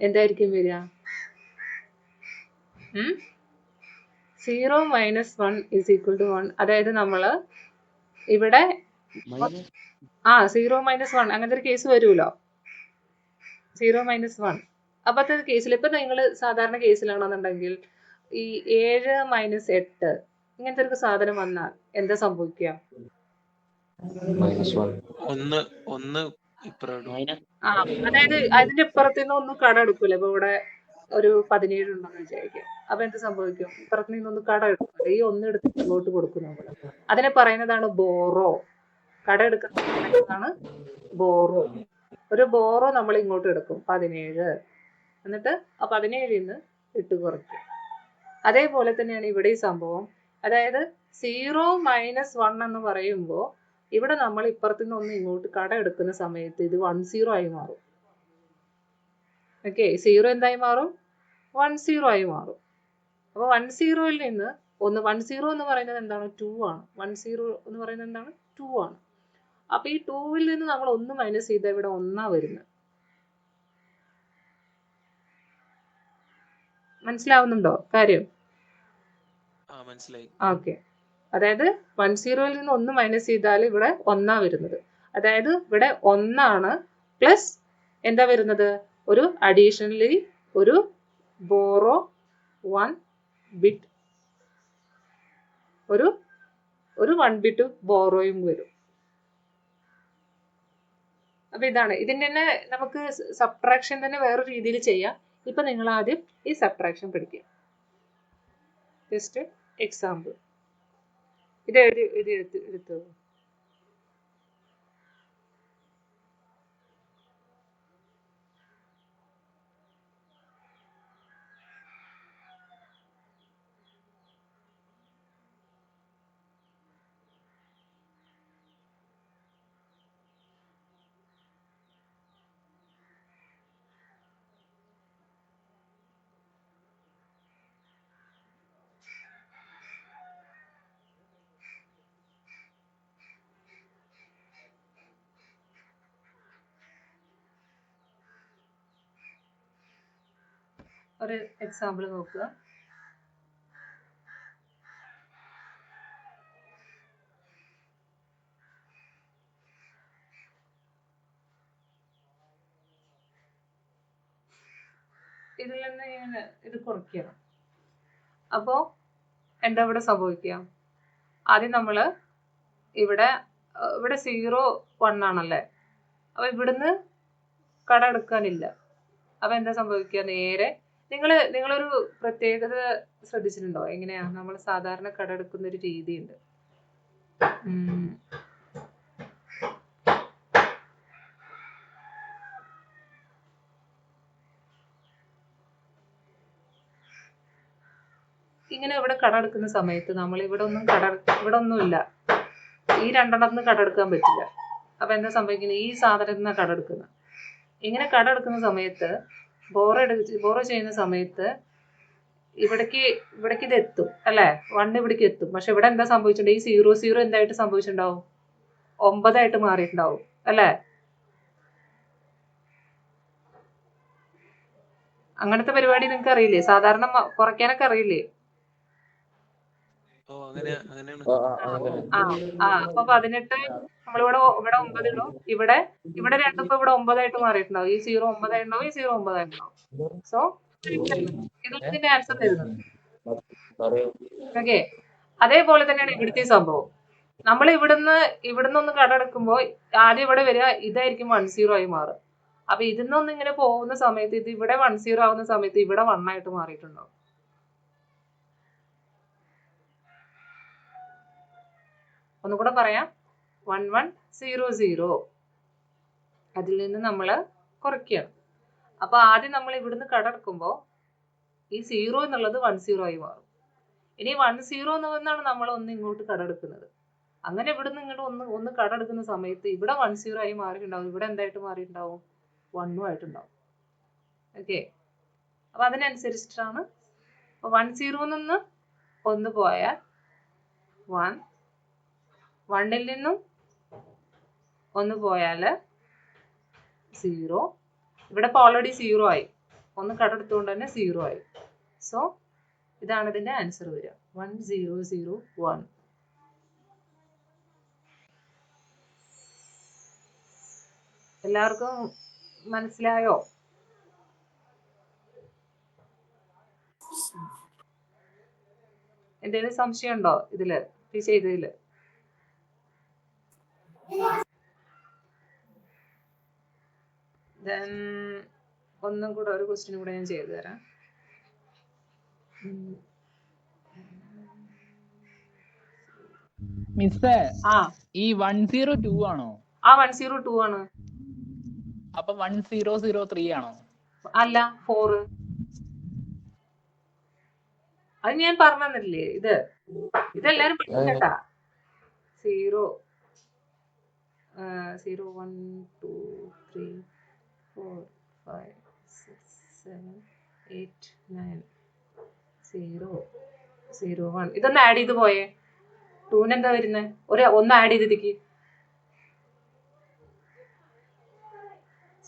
എന്തായിരിക്കും വരിക? 0 മൈനസ് 1 is equal to 1. അതായത് നമ്മൾ ഇവിടെ 0 മൈനസ് 1 അങ്ങനത്തെ ഒരു കേസ് വരുമല്ലോ. 0 മൈനസ് 1 അപ്പത്തെ കേസിൽ ഇപ്പൊ നിങ്ങൾ സാധാരണ കേസിലാണെന്നുണ്ടെങ്കിൽ ഈ 7 മൈനസ് 8 ഇങ്ങനത്തെ ഒരു സാധനം വന്നാൽ എന്താ സംഭവിക്കുക? അതായത് അതിന്റെ ഇപ്പുറത്തുനിന്ന് ഒന്ന് കട എടുക്കൂല. ഇപ്പൊ ഇവിടെ ഒരു 17 ഉണ്ടെന്ന് വിചാരിക്കുക. അപ്പൊ എന്ത് സംഭവിക്കും? ഇപ്പുറത്ത് നിന്നൊന്ന് കട എടുക്കും. ഈ ഒന്ന് എടുത്ത് ഇങ്ങോട്ട് കൊടുക്കും നമ്മൾ. അതിനെ പറയുന്നതാണ് ബോറോ. കട എടുക്കുന്നതാണ് ബോറോ. ഒരു ബോറോ നമ്മൾ ഇങ്ങോട്ട് എടുക്കും 17. എന്നിട്ട് ആ 17 നിന്ന് 8 കുറയ്ക്കും. അതേപോലെ തന്നെയാണ് ഇവിടെ ഈ സംഭവം. അതായത് 0 മൈനസ് 1 എന്ന് പറയുമ്പോൾ ഇവിടെ നമ്മൾ ഇപ്പുറത്തു നിന്ന് ഒന്ന് ഇങ്ങോട്ട് കട എടുക്കുന്ന സമയത്ത് ഇത് 10 ആയി മാറും. ഓക്കെ, 0 എന്തായി മാറും? 10 ആയി മാറും. അപ്പോൾ 10ൽ നിന്ന് 10 എന്ന് പറയുന്നത് എന്താണ്? 2 ആണ്. 10 എന്ന് പറയുന്നത് എന്താണ്? 2 ആണ്. അപ്പൊ ഈ 2ൽ നിന്ന് നമ്മൾ 1 മൈനസ് ചെയ്താൽ ഇവിടെ 1 വരുന്നത്. മനസ്സിലാവുന്നുണ്ടോ കാര്യം? മനസ്സിലായി. ഓക്കെ. അതായത് 10ൽ നിന്ന് 1 മൈനസ് ചെയ്താൽ ഇവിടെ 1 വരുന്നത്. അതായത് ഇവിടെ 1 പ്ലസ് എന്താ വരുന്നത്? ഒരു അഡീഷണലി ഒരു ബോറോ 1 ബിറ്റ്, ഒരു ഒരു 1 ബിറ്റ് ബോറോയും വരും. അപ്പൊ ഇതാണ് ഇതിന്റെ തന്നെ നമുക്ക് സബ്ട്രാക്ഷൻ തന്നെ വേറെ രീതിയിൽ ചെയ്യാം. ഇപ്പൊ നിങ്ങൾ ആദ്യം ഈ സബ്ട്രാക്ഷൻ പഠിക്കുക. ജസ്റ്റ് എക്സാമ്പിൾ ഇത് എടുത്തു. ഒരു എക്സാമ്പിൾ നോക്കുക. ഇതിൽ നിന്ന് ഞാൻ ഇത് കുറയ്ക്കണം. അപ്പോ എന്താ ഇവിടെ സംഭവിക്കുക? ആദ്യം നമ്മള് ഇവിടെ 0 1 ആണല്ലേ. അപ്പൊ ഇവിടുന്ന് കട എടുക്കാനില്ല. അപ്പൊ എന്താ സംഭവിക്കുക? നേരെ നിങ്ങളൊരു പ്രത്യേകത ശ്രദ്ധിച്ചിട്ടുണ്ടോ? എങ്ങനെയാ നമ്മൾ സാധാരണ കട എടുക്കുന്ന ഒരു രീതിയുണ്ട്. ഇങ്ങനെ ഇവിടെ കട എടുക്കുന്ന സമയത്ത് നമ്മൾ ഇവിടെ ഒന്നുമില്ല. ഈ 2 എണ്ണത്തിന് കട എടുക്കാൻ പറ്റില്ല. അപ്പൊ എന്താ സംഭവിക്കുന്നത്? ഈ സാധനത്തിന് കട എടുക്കുന്നത്. ഇങ്ങനെ കട എടുക്കുന്ന സമയത്ത് ബോറോ ചെയ്യുന്ന സമയത്ത് ഇവിടേക്ക് ഇത് എത്തും അല്ലെ. 1 ഇവിടേക്ക് എത്തും. പക്ഷെ ഇവിടെ എന്താ സംഭവിച്ചിട്ടുണ്ട്? ഈ 0 എന്തായിട്ട് സംഭവിച്ചിട്ടുണ്ടാവും? 9 ആയിട്ട് മാറിയിട്ടുണ്ടാവും അല്ലെ. അങ്ങനത്തെ പരിപാടി നിങ്ങൾക്ക് അറിയില്ലേ? സാധാരണ കുറയ്ക്കാനൊക്കെ അറിയില്ലേ? അപ്പൊ 18 നമ്മളിവിടെ 9 ഇടും. ഇവിടെ 2 ഇപ്പൊ ഇവിടെ 9 ആയിട്ട് മാറിയിട്ടുണ്ടാവും. ഈ 0 9 ആയിട്ടുണ്ടാവും, ഈ 0 9 ആയിട്ടുണ്ടാവും. സോ ഇതിന്റെ ആൻസർ തരുന്നത്. ഓക്കെ, അതേപോലെ തന്നെയാണ് ഇവിടുത്തെ സംഭവം. നമ്മൾ ഇവിടുന്ന് ഒന്ന് കട എടുക്കുമ്പോൾ ആദ്യം ഇവിടെ വരിക ഇതായിരിക്കും 10 ആയി മാറും. അപ്പൊ ഇതിന്നൊന്ന് ഇങ്ങനെ പോകുന്ന സമയത്ത് ഇത് ഇവിടെ 10 ആവുന്ന സമയത്ത് ഇവിടെ 1 ആയിട്ട് മാറിയിട്ടുണ്ടാവും. ഒന്നുകൂടെ പറയാം. 1 1 0 0 അതിൽ നിന്ന് നമ്മൾ കുറയ്ക്കുകയാണ്. അപ്പൊ ആദ്യം നമ്മൾ ഇവിടുന്ന് കട എടുക്കുമ്പോൾ ഈ 0 എന്നുള്ളത് 10 ആയി മാറും. ഇനി 10 എന്ന് വന്നാണ് നമ്മൾ ഒന്ന് ഇങ്ങോട്ട് കട എടുക്കുന്നത്. അങ്ങനെ ഇവിടുന്ന് ഇങ്ങോട്ട് ഒന്ന് കട എടുക്കുന്ന സമയത്ത് ഇവിടെ 10 ആയി മാറിയിട്ടുണ്ടാവും. ഇവിടെ എന്തായിട്ട് മാറിയിട്ടുണ്ടാവും? 1 ആയിട്ടുണ്ടാവും. ഓക്കെ, അപ്പൊ അതിനനുസരിച്ചിട്ടാണ്. അപ്പൊ 10 നിന്ന് 1 പോയാൽ 1, 1ൽ നിന്നും 1 പോയാൽ 0. ഇവിടെ ഇപ്പോൾ ഓൾറെഡി 0 ആയി. ഒന്ന് കട എടുത്തുകൊണ്ട് തന്നെ 0 ആയി. സോ ഇതാണ് ഇതിന്റെ ആൻസർ വരിക. 1 0 0 1. എല്ലാവർക്കും മനസ്സിലായോ? എന്തെങ്കിലും സംശയം ഉണ്ടോ ഇതില് ചെയ്തതില്? ദെൻ ഒന്നും കൂടെ ഒരു ക്വസ്റ്റ്യൻ കൂടെ ഞാൻ ചെയ്തു തരാം. മിസ്സേ, ഈ 102 ആണോ? 102 ആണ്. അപ്പൊ 1003 ആണോ? അല്ല, 4. അത് ഞാൻ പറഞ്ഞില്ലേ. ഇതെല്ലാരും പഠിക്കട്ടാ. 0 0 1 2 3 4 5 6 7 8 9 0 0 1. ഇതൊന്ന് ആഡ് ചെയ്ത് പോയേ. 2 എന്താ വരുന്നത്? ഒന്ന് ആഡ് ചെയ്തിരിക്കും.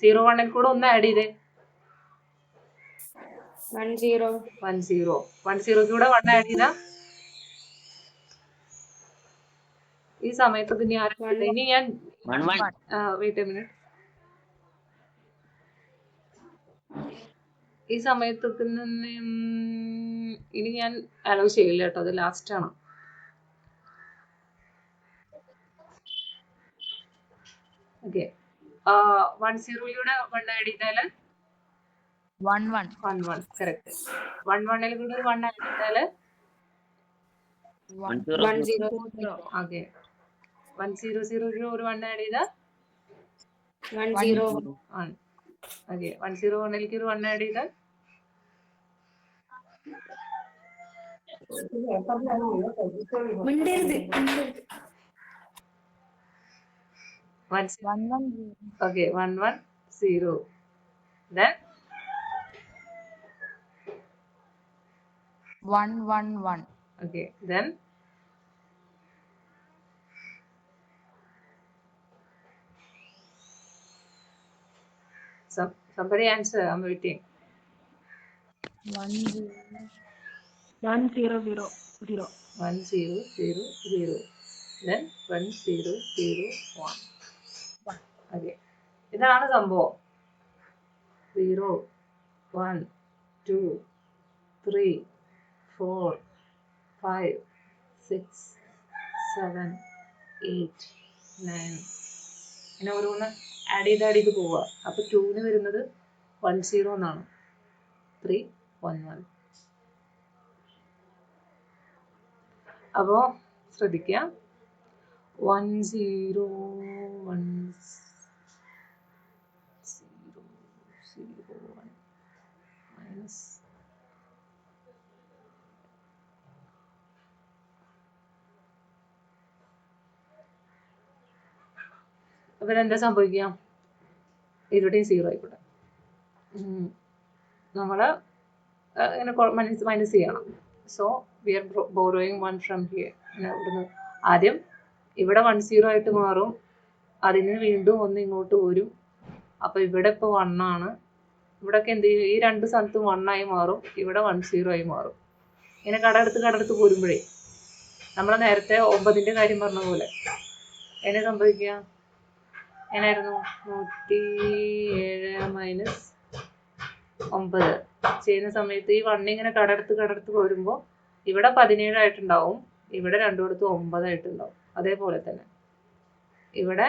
0 1ൽ കൂടെ ഒന്ന് ആഡ് ചെയ്തേ. 10 10 കൂടെ 1 ആഡ് ചെയ്താ ഈ സമയത്തൊക്കെ ഇനി ഞാൻ വെയിറ്റ് എ മിനിറ്റ്. ഈ സമയത്തൊക്കെ ഇനി ഞാൻ അലോ ചെയ്യില്ല കേട്ടോ. അത് ലാസ്റ്റ് ആണ്. ഓക്കെ 10 1 ആഡ് ചെയ്താല് 1 1 1 1 കറക്റ്റ് 1 1 കൂടെ ഒരു 1 ആഡ് ചെയ്താല് 1 1 0 ഓക്കെ 1 0 0 ഒരു 1 ആഡ് ചെയ്താൽ 1 0 1 ഓക്കെ 1 0 1 ഒരു 1 ആഡ് ചെയ്താൽ മിണ്ടരുത് 1 1 1 okay 1 1 0 then 1 1 1 okay then somebody answer, I'm waiting. 1 0 1 0 0 0 1 0 0 0 then 1 0 0 1 okay ഇതാണ് സംഭവം 0 1 2 3 4 5 6 7 8 9 ഇങ്ങനെ ഓരോന്ന് ആഡ് ചെയ്ത് പോവുക. അപ്പോൾ 2 വരുന്നത് 1 0 എന്നാണ് 3 1 1. അപ്പോൾ ശ്രദ്ധിക്കുക 1 0 1 0 0 1 മൈനസ് അപ്പോൾ എന്താ സംഭവിക്കുക? ഇവിടെയും 0 ആയിക്കോട്ടെ. നമ്മൾ ഇങ്ങനെ മൈനസ് ചെയ്യണം. So we are borrowing 1 from here. ഇവിടുന്ന് ആദ്യം ഇവിടെ 1 0 ആയിട്ട് മാറും, അതിന് വീണ്ടും 1 ഇങ്ങോട്ട് വരും. അപ്പോൾ ഇവിടെ ഇപ്പോൾ 1 ആണ്. ഇവിടെയൊക്കെ എന്ത് ചെയ്യും? ഈ രണ്ട് സ്ഥലത്തും 1 ആയി മാറും, ഇവിടെ 1 0 ആയി മാറും. ഇങ്ങനെ കടമെടുത്ത് പോരുമ്പോഴേ നമ്മൾ നേരത്തെ 9ന്റെ കാര്യം പറഞ്ഞ പോലെ എന്നെ സംഭവിക്കുക എങ്ങനെയായിരുന്നു? 107 മൈനസ് 9 ചെയ്യുന്ന സമയത്ത് ഈ 1 ഇങ്ങനെ കടമെടുത്ത് പോരുമ്പോൾ ഇവിടെ 17 ആയിട്ടുണ്ടാവും, ഇവിടെ രണ്ടിടത്തും 9 ആയിട്ടുണ്ടാവും. അതേപോലെ തന്നെ ഇവിടെ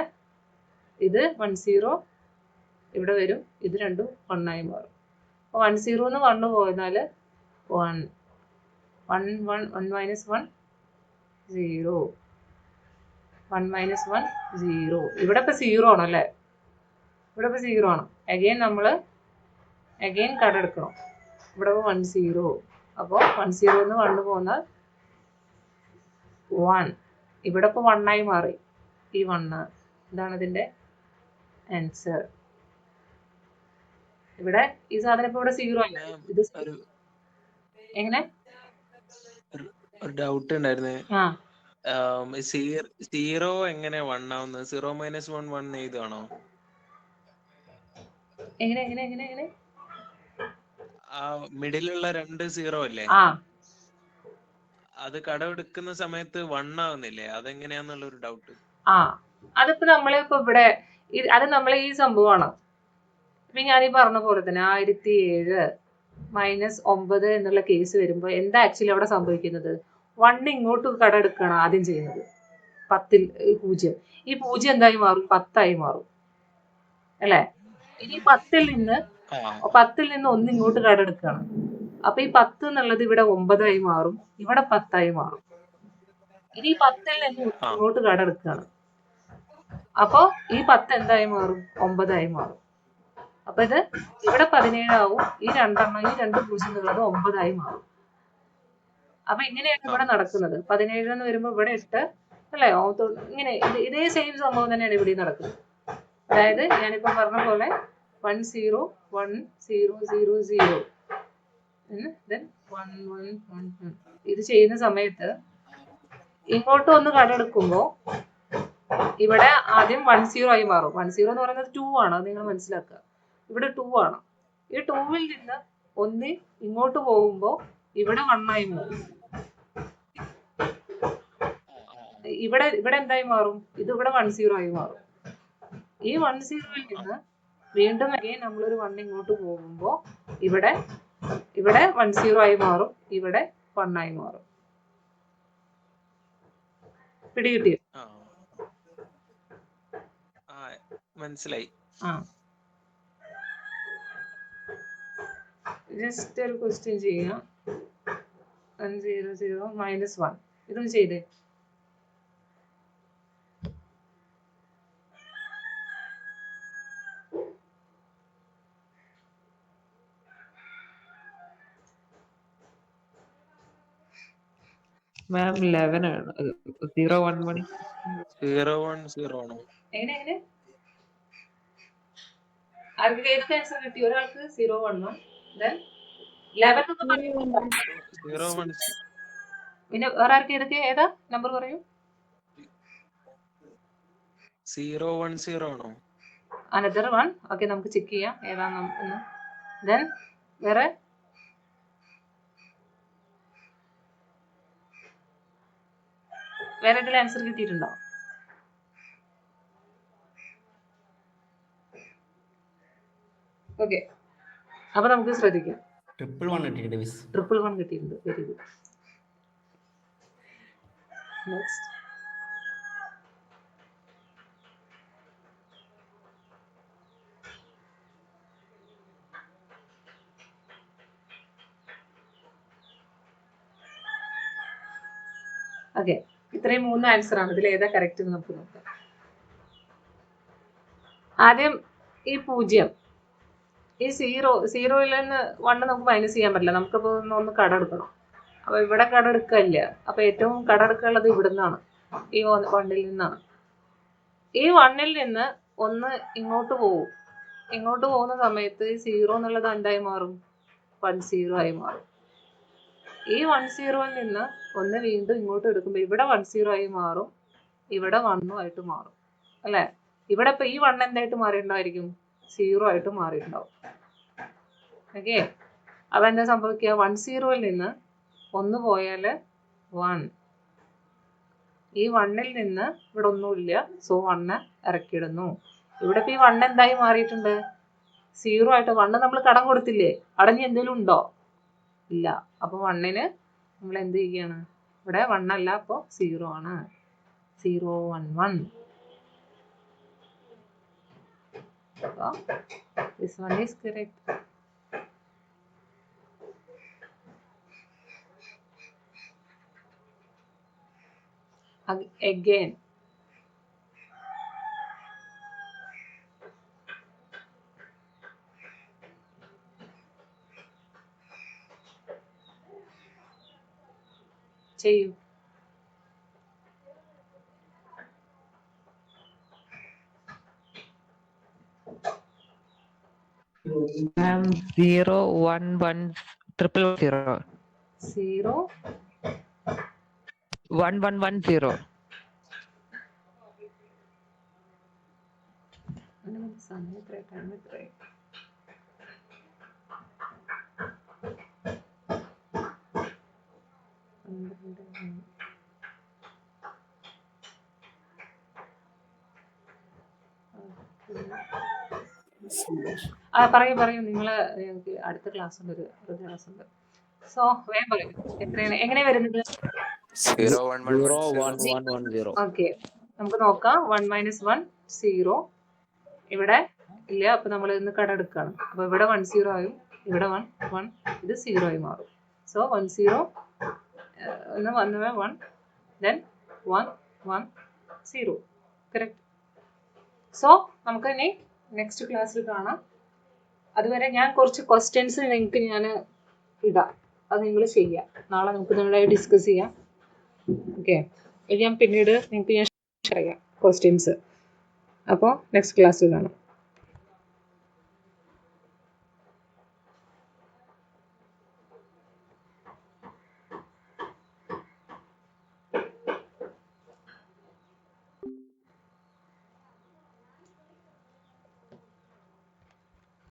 ഇത് 1 0 ഇവിടെ വരും, ഇത് രണ്ടും 1 ആയി മാറും. അപ്പോൾ 1 0 എന്ന് 1 പോയാൽ 1 1 1 1 മൈനസ് 1 0 1 മൈനസ് 1 0. ഇവിടെ ഇപ്പോൾ 0 ആണ് അല്ലേ? ഇവിടെ ഇപ്പോൾ 0 ആണ്. അഗെയിൻ നമ്മൾ കടമെടുക്കണം. ഇവിടെ 1 0. അപ്പോൾ 1 0 എന്ന് 1 പോന്നാൽ 1. ഇവിടെ ഇപ്പോൾ 1 ആയി മാറി ഈ 1. ഇതാണ് ഇതിൻ്റെ ആൻസർ. ഇവിടെ ഈ സാധനം ഇപ്പോൾ ഇവിടെ 0 അല്ല, ഇത് എങ്ങനെ ഒരു ഡൗട്ട് ഉണ്ടായിരുന്നേ. ആ 0 എങ്ങനെ 1 ആവുന്നത്? 0 മൈനസ് 1 1 എഴുതാണോ? എങ്ങനെ ആ മിഡിലുള്ള 2 0 അല്ലേ, ആ അത് കടമെടുക്കുന്ന സമയത്ത് 1 ആവുന്നില്ലേ? അതെങ്ങനെയാന്നുള്ള ഒരു ഡൗട്ട്. ആ അതിപ്പോൾ നമ്മളിപ്പോൾ ഇവിടെ അത് നമ്മൾ ഈ സംഭവമാണ്. ഇപ്പം ഞാനീ പറഞ്ഞ പോലെ തന്നെ 1007 മൈനസ് 9 എന്നുള്ള കേസ് വരുമ്പോൾ എന്താ ആക്ച്വലി അവിടെ സംഭവിക്കുന്നത്? 1 ഇങ്ങോട്ട് കടമെടുക്കുകയാണ് ആദ്യം ചെയ്യുന്നത്. 10ൽ 0, ഈ 0 എന്തായി മാറും? 10 ആയി മാറും അല്ലേ? ഇനി 10ൽ നിന്ന് 1 ഇങ്ങോട്ട് കടമെടുക്കുകയാണ്. അപ്പൊ ഈ 10 എന്നുള്ളത് ഇവിടെ 9 ആയി മാറും, ഇവിടെ 10 ആയി മാറും. ഇനി 10ൽ നിന്ന് ഇങ്ങോട്ട് കടമെടുക്കുകയാണ്. അപ്പോൾ ഈ 10 എന്തായി മാറും? 9 ആയി മാറും. അപ്പൊ ഇത് ഇവിടെ 17 ആവും, ഈ 2 0 എന്നുള്ളത് 9 ആയി മാറും. അപ്പൊ ഇങ്ങനെയാണ് ഇവിടെ നടക്കുന്നത്. 17 എന്ന് വരുമ്പോൾ ഇവിടെ 8 അല്ലേ? ഇങ്ങനെ ഇതേ സെയിം സംഭവം തന്നെയാണ് ഇവിടെ നടക്കുന്നത്. അതായത് ഞാനിപ്പോ പറഞ്ഞ പോലെ 1 0 1 0 0 0 then 1 1 1 1. ഇത് ചെയ്യുന്ന സമയത്ത് ഇങ്ങോട്ട് ഒന്ന് കടമെടുക്കുമ്പോൾ ഇവിടെ ആദ്യം 1 0 ആയി മാറും. 1 0 എന്ന് പറയുന്നത് 2 ആണ്, അത് നിങ്ങൾ മനസ്സിലാക്കുക. ഇവിടെ 2 ആണ്. ഈ 2ൽ നിന്ന് 1 ഇങ്ങോട്ട് പോകുമ്പോൾ ഇവിടെ 1 ആയി മാറും. ഇവിടെ എന്തായി മാറും? ഇത് ഇവിടെ 1 0 ആയി മാറും. ഈ 1 0ൽ നിന്ന് വീണ്ടും നമ്മളൊരു 1 ഇങ്ങോട്ട് പോകുമ്പോൾ ഇവിടെ 1 0 ആയി മാറും, ഇവിടെ 1 ആയി മാറും. പിടികിട്ടിയോ? മനസ്സിലായി. ആ ജസ്റ്റ് ഒരു ക്വസ്റ്റ്യൻ ചെയ്യാം. 100 -1 ഇതൊന്ന് ചെയ്തേ. മാം 11 ആണ്. 0 1 1 0 1 0 ആണോ? എങ്ങനെ ആർക്ക് ഏതൊക്കെ ആൻസർ കിട്ടി? ഒരാൾക്ക് 0 1 1 then 11 എന്ന് പറഞ്ഞു. 0 1 പിന്നെ വേറെ ആർക്ക് ഏതാ നമ്പർ പറയൂ. 0 1 0 ആണോ? Another one. ഓക്കെ, നമുക്ക് ചെക്ക് ചെയ്യാം ഏതാന്ന്. ദെൻ വേറെ ഏതെങ്കിലും ആൻസർ കിട്ടിയിട്ടുണ്ടോ? ഓക്കെ, അപ്പൊ നമുക്ക് ശ്രദ്ധിക്കാം. ട്രിപ്പിൾ 1 കിട്ടിയിട്ടുണ്ട് മിസ്. ട്രിപ്പിൾ 1 കിട്ടിയിട്ടുണ്ട്. Very good. നെക്സ്റ്റ് ഓക്കെ, ഇത്രയും 3 ആൻസർ ആണ്. ഇതിൽ ഏതാ കറക്റ്റ് എന്ന് നമുക്ക് നോക്കാം. ആദ്യം ഈ 0, ഈ 0യിൽ നിന്ന് 1 നമുക്ക് മൈനസ് ചെയ്യാൻ പറ്റില്ല. നമുക്കിപ്പോൾ ഒന്ന് കടമെടുക്കണം. അപ്പോൾ ഇവിടെ കടമെടുക്കില്ല. അപ്പോൾ ഏറ്റവും കടമെടുക്കാനുള്ളത് ഇവിടെ നിന്നാണ്, ഈ 1ൽ നിന്നാണ്. ഈ 1ൽ നിന്ന് 1 ഇങ്ങോട്ട് പോകും. ഇങ്ങോട്ട് പോകുന്ന സമയത്ത് 0 എന്നുള്ളത് എന്തായി മാറും? 10 ആയി മാറും. ഈ 10ൽ നിന്ന് 1 വീണ്ടും ഇങ്ങോട്ട് എടുക്കുമ്പോൾ ഇവിടെ 10 ആയി മാറും, ഇവിടെ 1 ആയിട്ട് മാറും അല്ലേ? ഇവിടെ ഇപ്പൊ ഈ 1 എന്തായിട്ട് മാറിയിട്ടുണ്ടായിരിക്കും? 0 ആയിട്ട് മാറിയിട്ടുണ്ടാവും. ഓക്കെ, അപ്പൊ എന്താ സംഭവിക്കുക? 10ൽ നിന്ന് 1 പോയാൽ 1. ഈ 1ൽ നിന്ന് ഇവിടെ ഒന്നുമില്ല, സോ 1 ഇറക്കിയിടുന്നു. ഇവിടെ ഇപ്പൊ ഈ 1 എന്തായി മാറിയിട്ടുണ്ട്? 0 ആയിട്ട്. 1 നമ്മൾ കടം കൊടുത്തില്ലേ? അടഞ്ഞ് എന്തെങ്കിലും ഉണ്ടോ? ഇല്ല. അപ്പൊ 1ന് നമ്മൾ എന്ത് ചെയ്യാണ്? ഇവിടെ 1 അല്ല, അപ്പോൾ 0 ആണ്. 0 1 1. So, this one is correct. Again, ചെയ്യൂ. മാം 0 1 1 triple 0 0 1 1 1 0. സമയം എത്ര? ടൈം എത്ര? പറയൂ. നിങ്ങള് അടുത്ത ക്ലാസ് ഉണ്ട്, ഒരു ക്ലാസ് ഉണ്ട്. സോ വേഗം പറയൂ. എത്രയാണ് എങ്ങനെയാ വരുന്നത്? 0 1 1 1 1 0. ഓക്കെ, നമുക്ക് നോക്കാം. 1 - 1 0. ഇവിടെ ഇല്ല, അപ്പൊ നമ്മൾ ഇന്ന് കടമെടുക്കുകയാണ്. അപ്പൊ ഇവിടെ 1 0 ആയും, ഇവിടെ 1 1, ഇത് 0 ആയി മാറും. So 1 0 1 then 1 1 0. കറക്റ്റ്. സോ നമുക്ക് ഇനി നെക്സ്റ്റ് ക്ലാസ്സിൽ കാണാം. അതുവരെ ഞാൻ കുറച്ച് ക്വസ്റ്റ്യൻസ് നിങ്ങൾക്ക് ഞാൻ ഇടാം, അത് നിങ്ങൾ ചെയ്യാം. നാളെ നമുക്ക് നിങ്ങളായി ഡിസ്കസ് ചെയ്യാം. ഓക്കെ, ഇത് ഞാൻ പിന്നീട് നിങ്ങൾക്ക് ഞാൻ ഷെയർ ചെയ്യാം ക്വസ്റ്റ്യൻസ്. അപ്പോൾ നെക്സ്റ്റ് ക്ലാസ്സിൽ കാണാം.